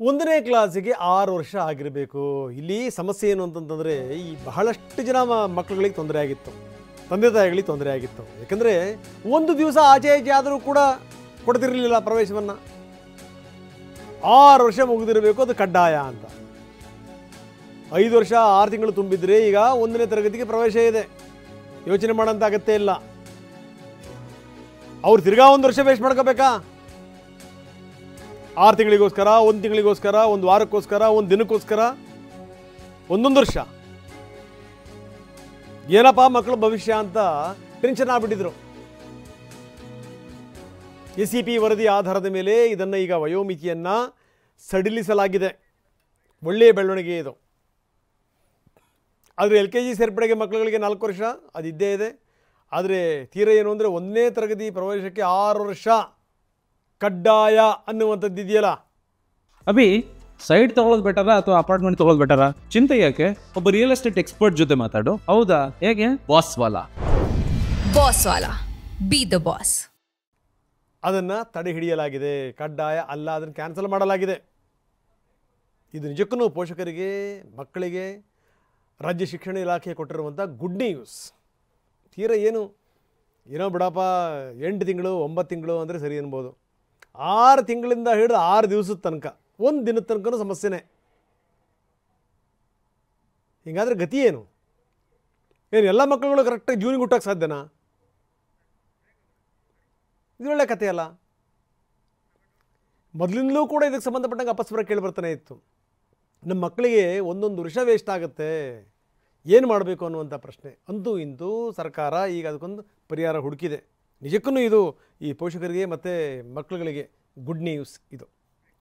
ಒಂದನೇ ಕ್ಲಾಸಿಗೆ 6 ವರ್ಷ ಆಗಿರಬೇಕು. ಇಲ್ಲಿ ಸಮಸ್ಯೆ ಏನು ಅಂತಂತಂದರೆ ಈ ಬಹಳಷ್ಟು ಜನ ಮಕ್ಕಳುಗಳಿಗೆ ತೊಂದರೆ ಆಗಿತ್ತು, ತಂದೆ ತಾಯಿಗಳಿಗೆ ತೊಂದರೆ ಆಗಿತ್ತು. ಯಾಕಂದರೆ ಒಂದು ದಿವಸ ಆಚೆ ಈಚೆ ಆದರೂ ಕೂಡ ಕೊಡ್ತಿರಲಿಲ್ಲ ಪ್ರವೇಶವನ್ನು. 6 ವರ್ಷ ಮುಗಿದಿರಬೇಕು, ಅದು ಕಡ್ಡಾಯ ಅಂತ. 5 ವರ್ಷ 6 ತಿಂಗಳು ತುಂಬಿದ್ರೆ ಈಗ 1ನೇ ತರಗತಿಗೆ ಪ್ರವೇಶ ಇದೆ. ಯೋಚನೆ ಮಾಡೋಂಥ ಅಗತ್ಯ ಇಲ್ಲ. ಅವ್ರು ತಿರ್ಗಾ 1 ವರ್ಷ ವೇಸ್ಟ್ ಮಾಡ್ಕೋಬೇಕಾ? 6 ತಿಂಗಳಿಗೋಸ್ಕರ, 1 ತಿಂಗಳಿಗೋಸ್ಕರ, 1 ವಾರಕ್ಕೋಸ್ಕರ, 1 ದಿನಕ್ಕೋಸ್ಕರ, 1 ವರ್ಷ. ಏನಪ್ಪ ಮಕ್ಕಳ ಭವಿಷ್ಯ ಅಂತ ಟೆನ್ಷನ್ ಆಗ್ಬಿಟ್ಟಿದ್ರು. SEP ವರದಿ ಆಧಾರದ ಮೇಲೆ ಇದನ್ನು ಈಗ ವಯೋಮಿತಿಯನ್ನು ಸಡಿಲಿಸಲಾಗಿದೆ. ಒಳ್ಳೆಯ ಬೆಳವಣಿಗೆ ಇದು. ಆದರೆ LKG ಸೇರ್ಪಡೆಗೆ ಮಕ್ಕಳುಗಳಿಗೆ 4 ವರ್ಷ ಅದಿದ್ದೇ ಇದೆ. ಆದರೆ ತೀರ ಏನು ಅಂದರೆ 1ನೇ ತರಗತಿ ಪ್ರವೇಶಕ್ಕೆ 6 ವರ್ಷ ಕಡ್ಡಾಯ ಅನ್ನುವಂಥದ್ದು ಇದೆಯಲ್ಲ. ಅಭಿ, ಸೈಟ್ ತಗೊಳ್ಳೋದು ಬೆಟರಾ ಅಥವಾ ಅಪಾರ್ಟ್ಮೆಂಟ್ ತಗೊಳ್ಳೋದು ಬೆಟರಾ? ಚಿಂತೆ ಯಾಕೆ, ಒಬ್ಬ ರಿಯಲ್ ಎಸ್ಟೇಟ್ ಎಕ್ಸ್ಪರ್ಟ್ ಜೊತೆ ಮಾತಾಡು. ಹೌದಾ? ಹೇಗೆ? Boss Vala B the boss. ಅದನ್ನು ತಡೆ ಹಿಡಿಯಲಾಗಿದೆ. ಕಡ್ಡಾಯ ಅಲ್ಲ, ಅದನ್ನು ಕ್ಯಾನ್ಸಲ್ ಮಾಡಲಾಗಿದೆ. ಇದು ನಿಜಕ್ಕೂ ಪೋಷಕರಿಗೆ, ಮಕ್ಕಳಿಗೆ ರಾಜ್ಯ ಶಿಕ್ಷಣ ಇಲಾಖೆ ಕೊಟ್ಟಿರುವಂಥ ಗುಡ್ ನ್ಯೂಸ್. ತೀರ ಏನೋ ಬಿಡಪ್ಪ 8 ತಿಂಗಳು 9 ತಿಂಗಳು ಅಂದರೆ ಸರಿ ಅನ್ಬೋದು. 6 ತಿಂಗಳಿಂದ ಹಿಡಿದು 6 ದಿವಸದ ತನಕ, 1 ದಿನದ ತನಕ ಸಮಸ್ಯೆನೇ. ಹಿಂಗಾದರೆ ಗತಿ ಏನು? ಎಲ್ಲ ಮಕ್ಕಳುಗಳು ಕರೆಕ್ಟಾಗಿ ಜೂನಿಗೆ ಹುಟ್ಟೋಕ್ಕೆ ಸಾಧ್ಯನಾ? ಇದು ಒಳ್ಳೆ ಕಥೆ ಅಲ್ಲ. ಮೊದಲಿಂದಲೂ ಕೂಡ ಇದಕ್ಕೆ ಸಂಬಂಧಪಟ್ಟಂಗೆ ಅಪಸ್ವರ ಕೇಳಿ ಬರ್ತಾನೆ ಇತ್ತು. ನಮ್ಮ ಮಕ್ಕಳಿಗೆ 1 ವರ್ಷ ವೇಸ್ಟ್ ಆಗುತ್ತೆ, ಏನು ಮಾಡಬೇಕು ಅನ್ನುವಂಥ ಪ್ರಶ್ನೆ. ಅಂತೂ ಇಂತೂ ಸರ್ಕಾರ ಈಗ ಅದಕ್ಕೊಂದು ಪರಿಹಾರ ಹುಡುಕಿದೆ. ನಿಜಕ್ಕೂ ಇದು ಈ ಪೋಷಕರಿಗೆ ಮತ್ತು ಮಕ್ಕಳುಗಳಿಗೆ ಗುಡ್ ನ್ಯೂಸ್ ಇದು.